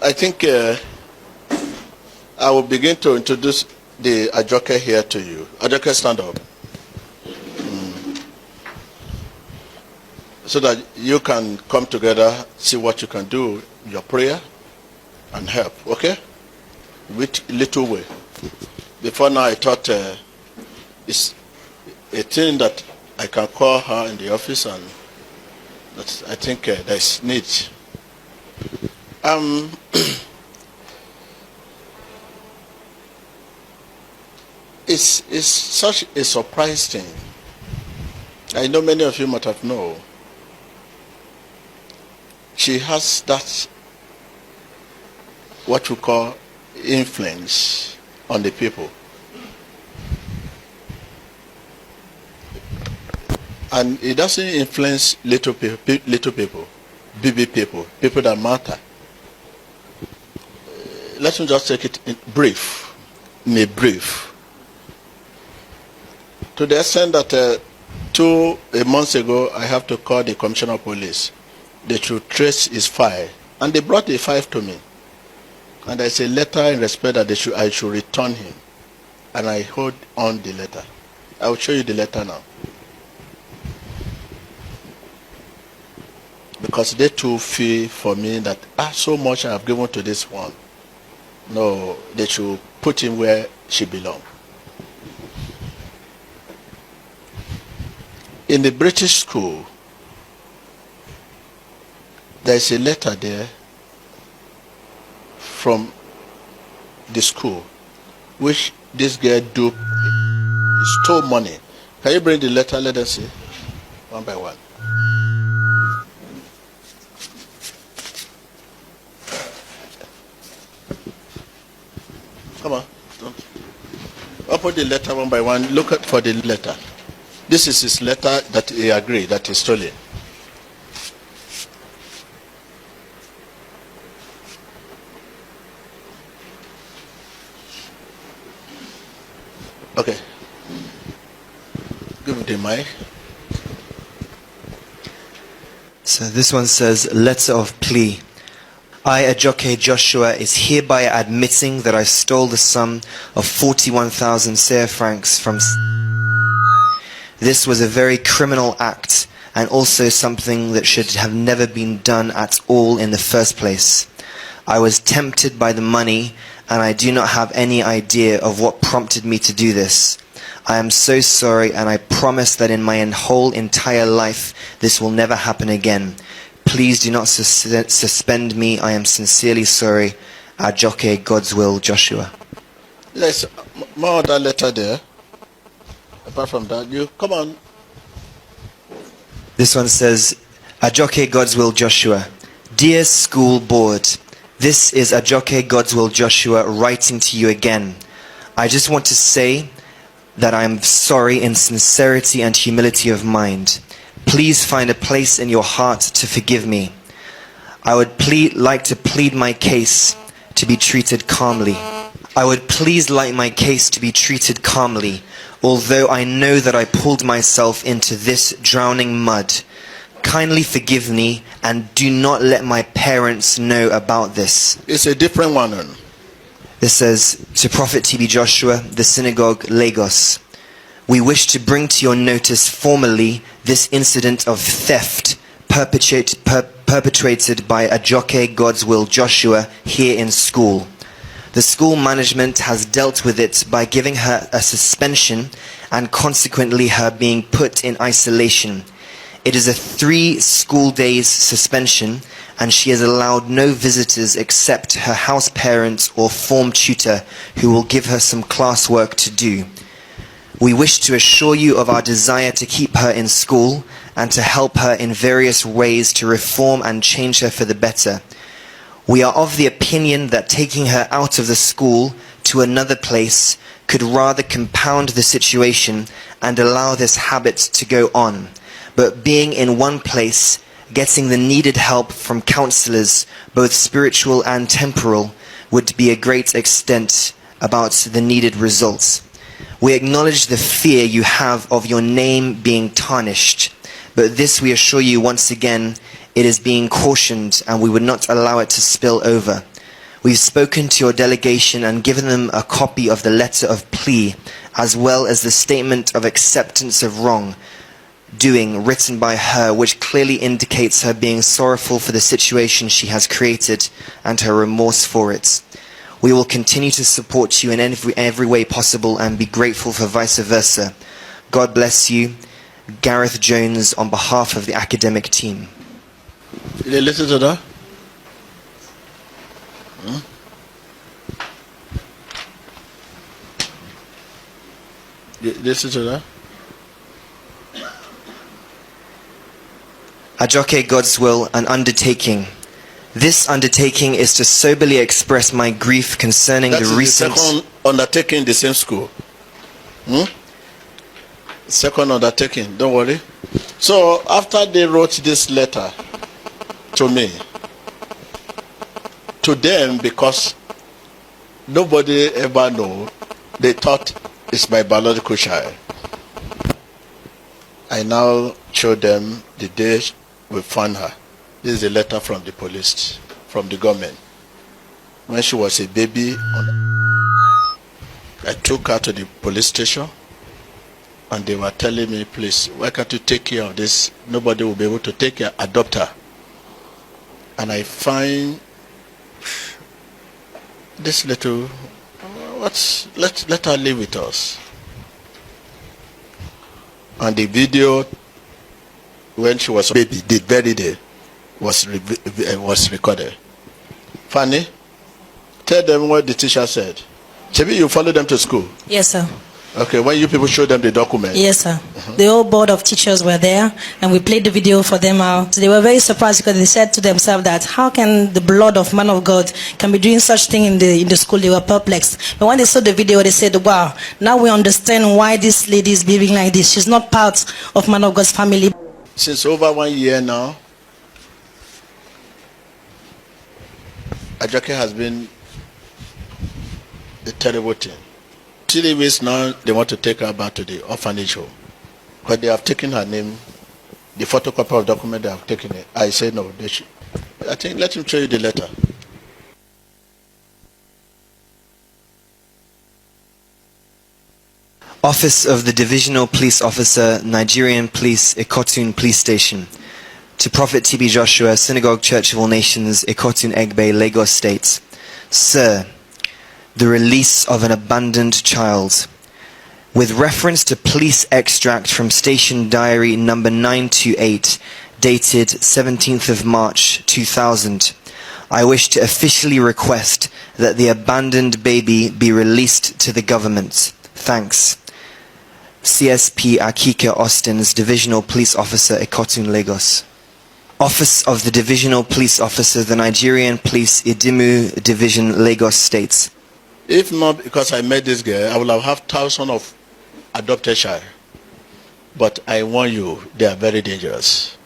I think I will begin to introduce the Ajoke here to you. Ajoke, stand up. So that you can come together, see what you can do, your prayer, and help, okay? With little way. Before now, I thought it's a thing that I can call her in the office, and that I think there's need. It's such a surprise thing. I know many of you might have known. She has that, what we call, influence on the people. And it doesn't influence little people, BB people that matter. Let me just take it in brief. To the extent that 2 months ago, I have to call the Commissioner of Police. They should trace his file. And they brought the file to me. And there's a letter in respect that I should return him. And I hold on the letter. I will show you the letter now. Because they too feel for me that so much I have given to this one. No, they should put him where she belongs. In the British school, there's a letter there from the school, which this girl stole money. Can you bring the letter? Let us see, one by one. Come on. Open the letter one by one. Look for the letter. This is his letter that he agreed that he stole it. Okay. Give me the mic. So this one says, letter of plea. I, Ajoke Joshua, is hereby admitting that I stole the sum of 41,000 CFA francs from... This was a very criminal act, and also something that should have never been done at all in the first place. I was tempted by the money, and I do not have any idea of what prompted me to do this. I am so sorry, and I promise that in my whole entire life, this will never happen again. Please do not suspend me. I am sincerely sorry. Ajoke, God's will, Joshua. There's more of that letter there. Apart from that, you come on. This one says, Ajoke, God's will, Joshua. Dear school board, this is Ajoke, God's will, Joshua, writing to you again. I just want to say that I am sorry in sincerity and humility of mind. Please find a place in your heart to forgive me. I would like to plead my case to be treated calmly. I would please like my case to be treated calmly, although I know that I pulled myself into this drowning mud. Kindly forgive me and do not let my parents know about this. It's a different one. This says, to Prophet TB Joshua, the Synagogue, Lagos. We wish to bring to your notice formally this incident of theft perpetrated by Ajoke God's Will Joshua here in school. The school management has dealt with it by giving her a suspension and consequently her being put in isolation. It is a 3 school days suspension and she is allowed no visitors except her house parents or form tutor who will give her some classwork to do. We wish to assure you of our desire to keep her in school and to help her in various ways to reform and change her for the better. We are of the opinion that taking her out of the school to another place could rather compound the situation and allow this habit to go on. But being in one place, getting the needed help from counselors, both spiritual and temporal, would be a great extent about the needed results. We acknowledge the fear you have of your name being tarnished, but this we assure you once again, it is being cautioned and we would not allow it to spill over. We've spoken to your delegation and given them a copy of the letter of plea, as well as the statement of acceptance of wrongdoing written by her, which clearly indicates her being sorrowful for the situation she has created and her remorse for it. We will continue to support you in every way possible and be grateful for vice versa. God bless you. Gareth Jones on behalf of the academic team. Did you listen to that? Listen to that? Ajoke God's Will, an undertaking. This undertaking is to soberly express my grief concerning That the is recent... the second undertaking in the same school. Second undertaking, don't worry. So after they wrote this letter to me, to them, because nobody ever know, they thought it's my biological child. I now show them the day we found her. This is a letter from the police, from the government. When she was a baby, I took her to the police station and they were telling me, please, why can't you take care of this? Nobody will be able to take care, adopt her. And I find this little, let her live with us. And the video when she was a baby, the very day, was recorded. Fanny, tell them what the teacher said. Chebi, you follow them to school? Yes, sir. Okay, when you people show them the document? Yes, sir. The whole board of teachers were there, and we played the video for them out. They were very surprised because they said to themselves that how can the blood of man of God can be doing such thing in the school? They were perplexed. But when they saw the video, they said, wow, now we understand why this lady is behaving like this. She's not part of man of God's family. Since over 1 year now, Ajoke has been a terrible thing. 3 weeks now, they want to take her back to the orphanage home. But they have taken her name, the photocopy of document, they have taken it. I say no, they should. I think, let him show you the letter. Office of the Divisional Police Officer, Nigerian Police, Ikotun Police Station. To Prophet TB Joshua, Synagogue Church of All Nations, Ikotun Egbe, Lagos State. Sir, the release of an abandoned child. With reference to police extract from Station Diary number 928, dated 17th of March 2000, I wish to officially request that the abandoned baby be released to the government. Thanks. CSP Akike Austin's Divisional Police Officer, Ikotun, Lagos. Office of the Divisional Police Officer, the Nigerian Police, Idimu Division, Lagos State. If not because I met this girl, I would have had thousands of adopted child. But I warn you, they are very dangerous.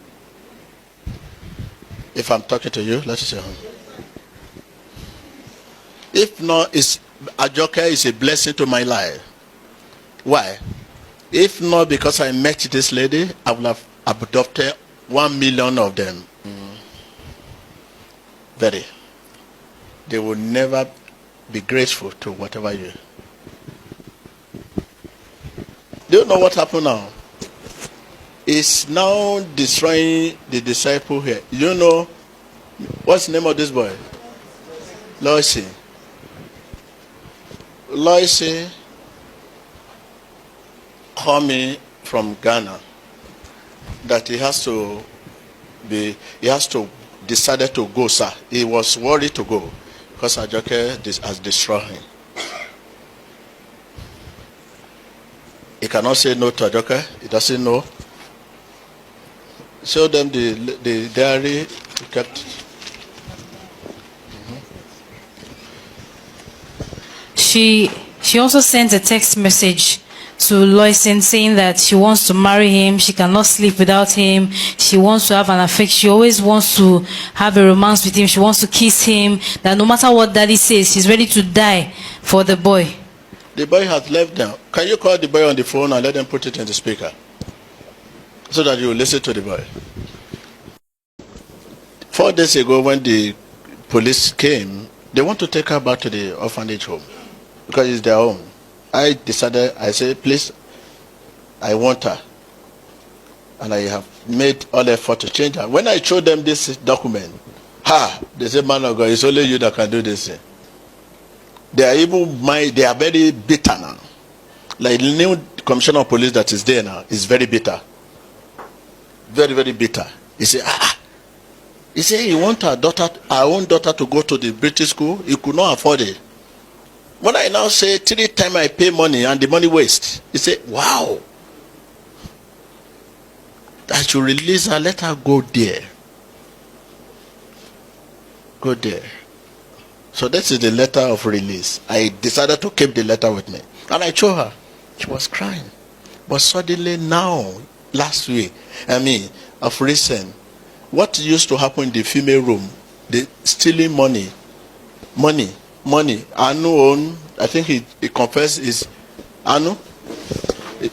If I'm talking to you, let's say, if not, it's Ajoke is a blessing to my life. Why? If not because I met this lady, I would have adopted 1 million of them. Very. They will never be grateful to whatever you. Do you know what happened now? It's now destroying the disciple here. You know, what's the name of this boy? Loisy. Loisy called me from Ghana that he has to decided to go, sir. He was worried to go because Ajoke has destroyed him. He cannot say no to Ajoke. He doesn't know. Show them the diary he kept. She also sent a text message to Loisin saying that she wants to marry him, she cannot sleep without him, she wants to have an affection, she always wants to have a romance with him, she wants to kiss him, that no matter what daddy says, she's ready to die for the boy. The boy has left them. Can you call the boy on the phone and let them put it in the speaker so that you will listen to the boy? 4 days ago when the police came, they want to take her back to the orphanage home because it's their home. I decided, I said, please, I want her. And I have made all effort to change her. When I showed them this document, they said, man of God, it's only you that can do this thing. They are even they are very bitter now. Like the new commissioner of police that is there now is very bitter. Very, very bitter. He said, he said he want our own daughter to go to the British school. He could not afford it. When I now say 3 times I pay money and the money waste, he said, wow. I should release her, let her go there. Go there. So this is the letter of release. I decided to keep the letter with me. And I showed her. She was crying. But suddenly now, last week, of recent, what used to happen in the female room, the stealing money. Anu own, I think he confessed is Anu.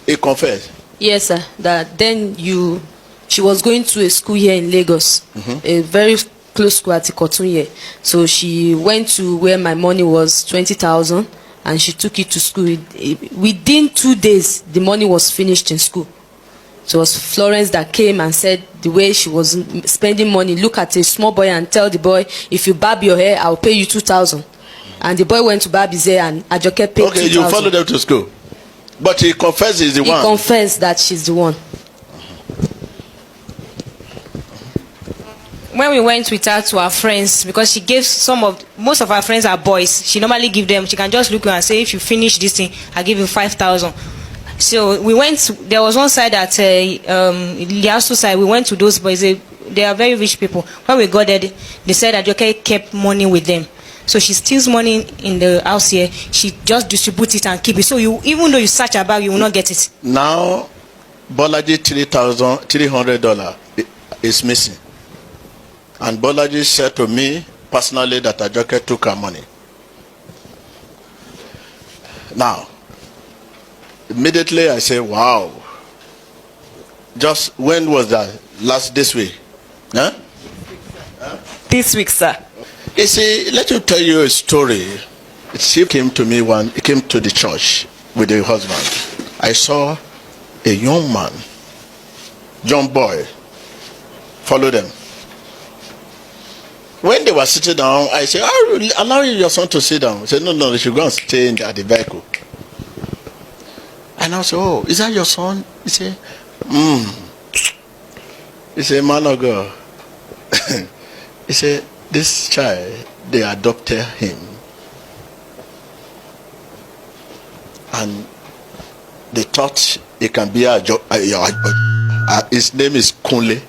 He confessed. Yes, sir. That then she was going to a school here in Lagos, a very close school at Ikotun here. So she went to where my money was 20,000, and she took it to school. Within 2 days, the money was finished in school. So it was Florence that came and said the way she was spending money. Look at a small boy and tell the boy, if you barb your hair, I'll pay you 2,000. And the boy went to barb his hair and Ajoke paid 2,000. Okay, you followed them to school. But he confessed he's the one. He confessed that she's the one. When we went with her to our friends, because she gave most of our friends are boys, she normally give them, she can just look and say, if you finish this thing, I'll give you 5,000. So we went, there was one side at the Liasu side, we went to those boys, they are very rich people. When we got there, they said that Ajoke kept money with them. So she steals money in the house here, she just distributes it and keep it. So even though you search her bag, you will not get it. Now, Bolaji $300 is missing. And Bolaji said to me personally that Ajoke took her money. Now, immediately I say, wow. Just when was that? This week? Huh? This week, sir. You see, let me tell you a story. She came to me he came to the church with her husband. I saw a young man, young boy, follow them. When they were sitting down, I said, allow your son to sit down. He said, no, they should go and stay at the vehicle. And I said, oh, is that your son? He said, He said, man of God. He said, this child, they adopted him. And they thought it can be his name is Kunle.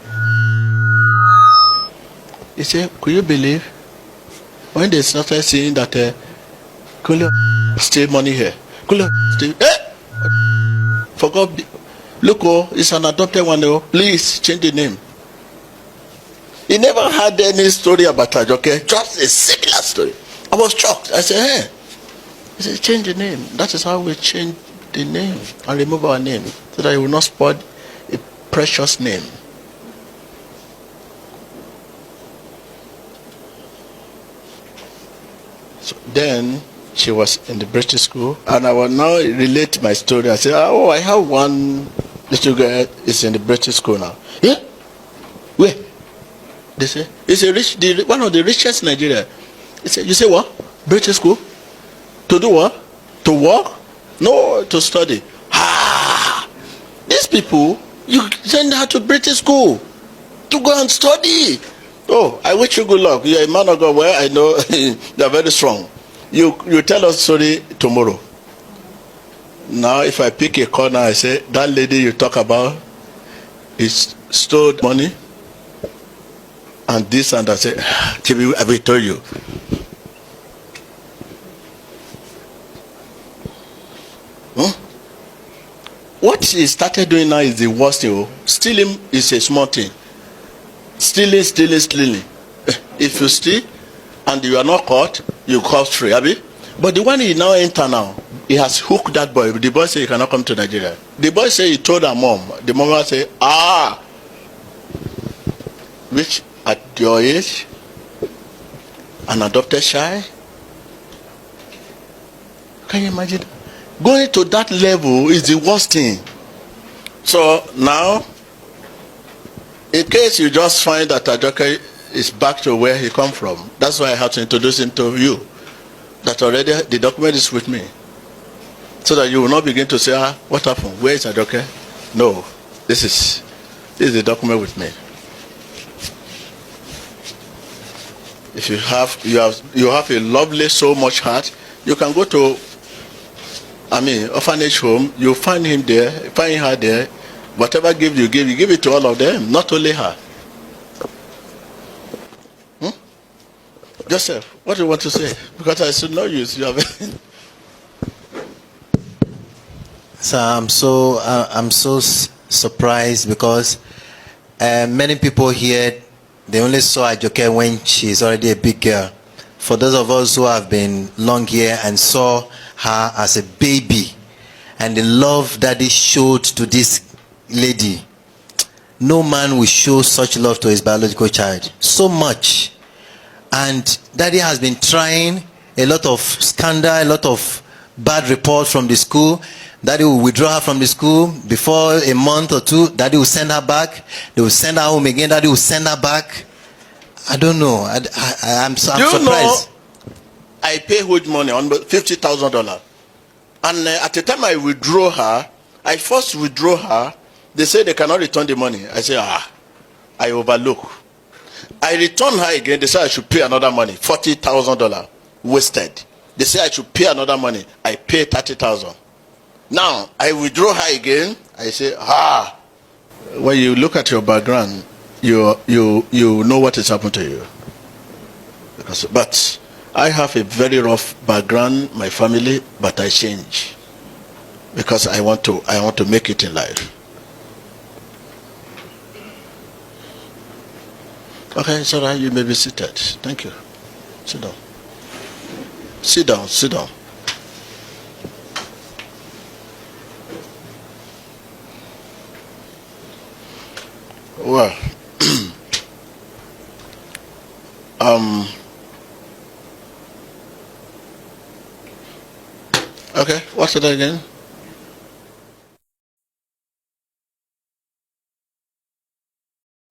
He said, could you believe? When they started seeing that Kunle steal money here. Kunle steal, for God, look, it's an adopted one, please change the name. He never had any story about Ajoke, just a similar story. I was shocked. I said, He said, change the name. That is how we change the name and remove our name, so that you will not spoil a precious name. So then she was in the British school, and I will now relate my story. I say, oh, I have one little girl is in the British school now. Yeah? Where? They say, it's one of the richest in Nigeria. He said, you say what? British school? To do what? To work? No, to study. These people, you send her to British school to go and study. Oh, I wish you good luck. You're a man of God. Well, I know you're very strong. You tell us story tomorrow. Now, if I pick a corner, I say, that lady you talk about is stole money and this and that. Say, Chibi, I will tell you. What he started doing now is the worst thing. Stealing is a small thing. Stealing. If you steal and you are not caught, you caught free, Abi. But the one he now enter now, he has hooked that boy. The boy say he cannot come to Nigeria. The boy say he told her mom. The mom say, which at your age, an adopted child? Can you imagine? Going to that level is the worst thing. So now, in case you just find that Ajoke is back to where he come from, that's why I have to introduce him to you. That already the document is with me. So that you will not begin to say, what happened? Where is Ajoke? No, this is the document with me. If you have a lovely, so much heart, you can go to orphanage home, you find him there, find her there. Whatever gift you give it to all of them, not only her. Joseph, what do you want to say? Because I should know you. So I'm so surprised because many people here, they only saw Ajoke when she's already a big girl. For those of us who have been long here and saw her as a baby, and the love Daddy showed to this lady, no man will show such love to his biological child. So much. And Daddy has been trying a lot of scandal, a lot of bad reports from the school. Daddy will withdraw her from the school. Before a month or two, Daddy will send her back. They will send her home again. Daddy will send her back. I don't know. I'm surprised. Know, I pay huge money on $50,000. And at the time I withdraw her, I first withdraw her. They say they cannot return the money. I say, I overlook. I return her again. They say I should pay another money, $40,000 wasted. They say I should pay another money. I pay $30,000. Now I withdraw her again. I say, when you look at your background, you know what has happened to you. But I have a very rough background, my family, but I change because I want to make it in life. Okay, so now you may be seated. Thank you. Sit down. Sit down. Sit down. Well, okay, what's it again?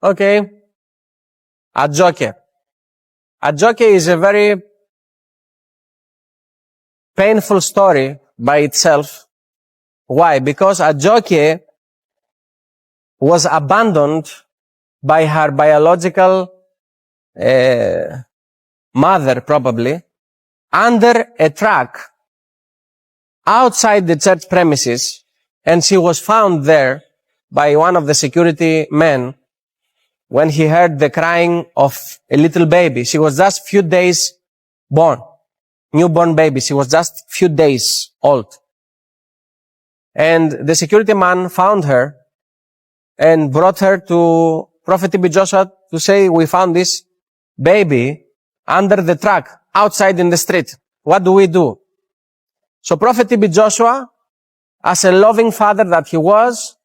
Okay. Ajoke. Ajoke is a very painful story by itself. Why? Because Ajoke was abandoned by her biological mother, probably, under a truck outside the church premises, and she was found there by one of the security men when he heard the crying of a little baby. She was just few days born, newborn baby. She was just few days old. And the security man found her and brought her to Prophet T.B. Joshua to say, we found this baby under the truck outside in the street. What do we do? So Prophet TB Joshua, as a loving father that he was,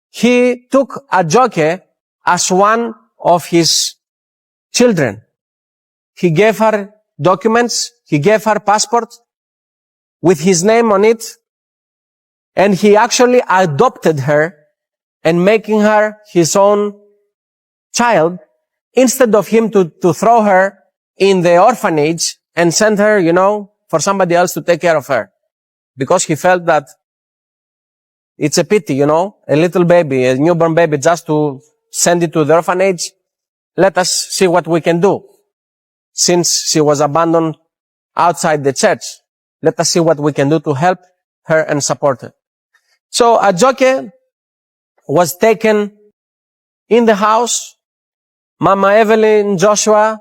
he took Adjoke as one of his children. He gave her documents, he gave her passport with his name on it, and he actually adopted her and making her his own child instead of him to throw her in the orphanage and send her, for somebody else to take care of her. Because he felt that it's a pity, a little baby, a newborn baby, just to send it to the orphanage. Let us see what we can do. Since she was abandoned outside the church, let us see what we can do to help her and support her. So Adjoke was taken in the house. Mama Evelyn Joshua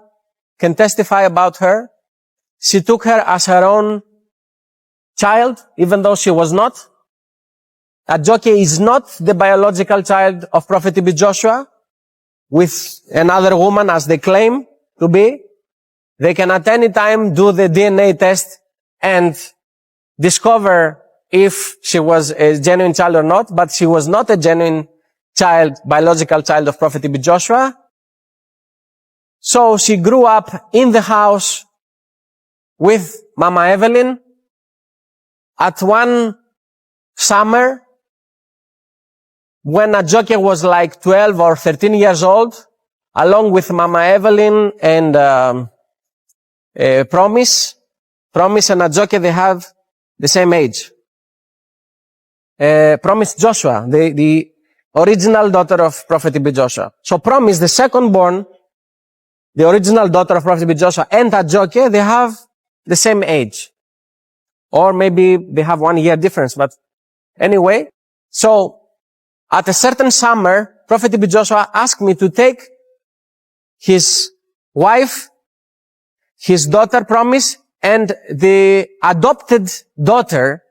can testify about her. She took her as her own child, even though she was not. Adjoke is not the biological child of Prophet TB Joshua with another woman as they claim to be. They can at any time do the DNA test and discover if she was a genuine child or not, but she was not a genuine child, biological child of Prophet TB Joshua. So she grew up in the house with Mama Evelyn. At one summer, when Adjoke was like 12 or 13 years old, along with Mama Evelyn and Promise and Adjoke, they have the same age. Promise Joshua, the original daughter of Prophet TB Joshua. So Promise, the second born, the original daughter of Prophet TB Joshua, and Adjoke, they have the same age. Or maybe they have 1 year difference, but anyway. So, at a certain summer, Prophet TB Joshua asked me to take his wife, his daughter Promise, and the adopted daughter,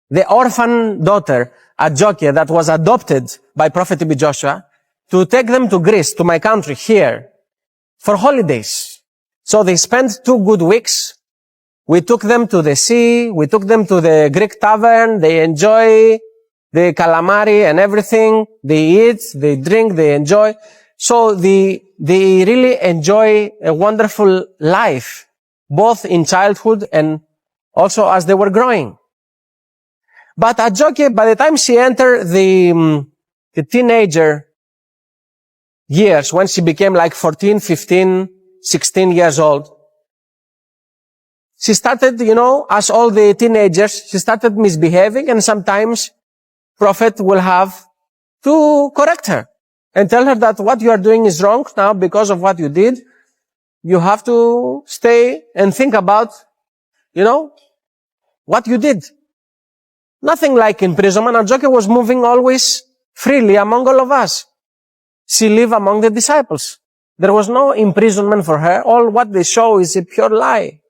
the orphan daughter, Adjoke, that was adopted by Prophet TB Joshua, to take them to Greece, to my country here, for holidays. So they spent 2 good weeks. We took them to the sea, we took them to the Greek tavern, they enjoy the calamari and everything, they eat, they drink, they enjoy. So they really enjoy a wonderful life, both in childhood and also as they were growing. But Adjoke, by the time she entered the teenager years, when she became like 14, 15, 16 years old, she started, as all the teenagers, she started misbehaving, and sometimes Prophet will have to correct her and tell her that what you are doing is wrong now because of what you did. You have to stay and think about, what you did. Nothing like imprisonment. Adjoke was moving always freely among all of us. She lived among the disciples. There was no imprisonment for her. All what they show is a pure lie.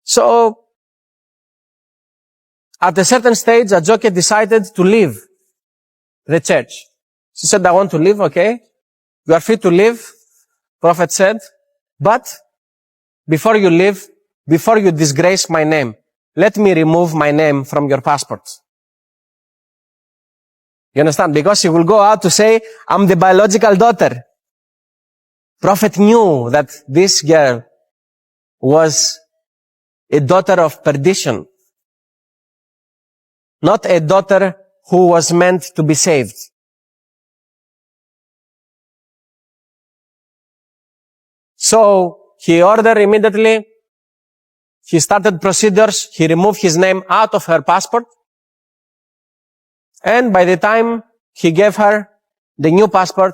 So, at a certain stage, Adjoke decided to leave the church. She said, I want to leave, okay? You are free to leave. Prophet said, but before you leave, before you disgrace my name, let me remove my name from your passport. You understand? Because she will go out to say, I'm the biological daughter. Prophet knew that this girl was a daughter of perdition, not a daughter who was meant to be saved. So he ordered immediately, he started procedures, he removed his name out of her passport, and by the time he gave her the new passport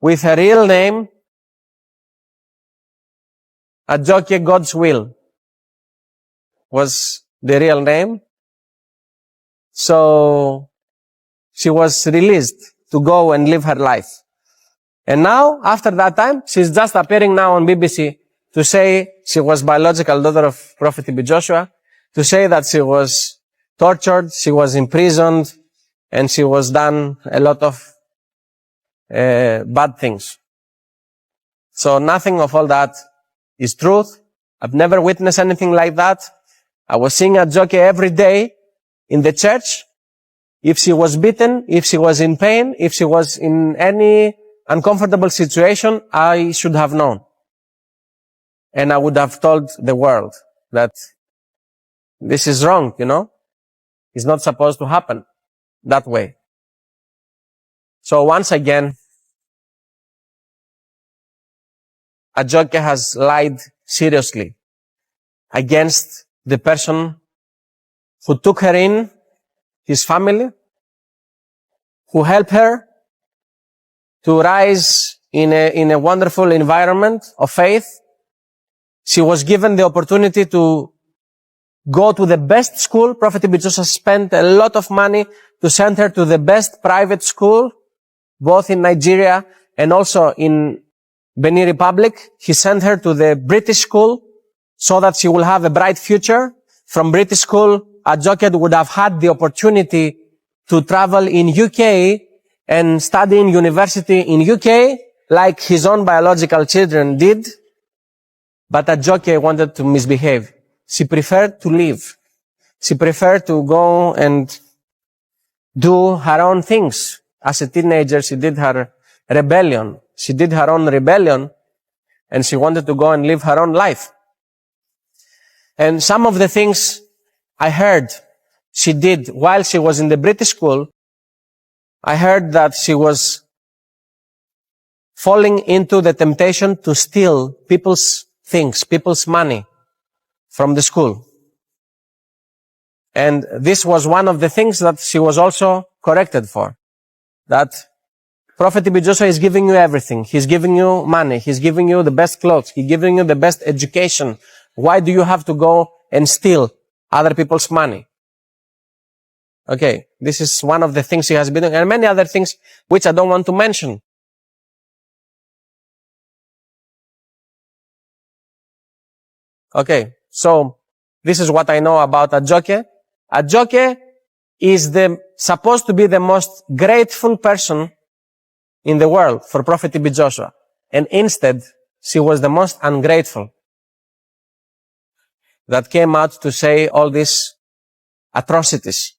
with her real name, Adjoke God's Will was the real name. So she was released to go and live her life. And now, after that time, she's just appearing now on BBC to say she was biological daughter of Prophet TB Joshua, to say that she was tortured, she was imprisoned, and she was done a lot of bad things. So nothing of all that is truth. I've never witnessed anything like that. I was seeing Adjoke every day in the church. If she was beaten, if she was in pain, if she was in any uncomfortable situation, I should have known. And I would have told the world that this is wrong, you know? It's not supposed to happen that way. So once again, Adjoke has lied seriously against the person who took her in, his family, who helped her to rise in a wonderful environment of faith. She was given the opportunity to go to the best school. Prophet Ibijosa spent a lot of money to send her to the best private school, both in Nigeria and also in Benin Republic. He sent her to the British school so that she will have a bright future. From British school, Adjoke would have had the opportunity to travel in UK and study in university in UK like his own biological children did. But Adjoke wanted to misbehave. She preferred to leave. She preferred to go and do her own things. As a teenager, she did her rebellion. She did her own rebellion, and she wanted to go and live her own life. And some of the things I heard she did while she was in the British school, I heard that she was falling into the temptation to steal people's things, people's money from the school. And this was one of the things that she was also corrected for. That Prophet Ibijosa is giving you everything. He's giving you money. He's giving you the best clothes. He's giving you the best education. Why do you have to go and steal other people's money? Okay, this is one of the things she has been doing, and many other things which I don't want to mention. Okay, so this is what I know about Adjoke. Adjoke is supposed to be the most grateful person in the world for Prophet Ibijosa. And instead, she was the most ungrateful that came out to say all these atrocities.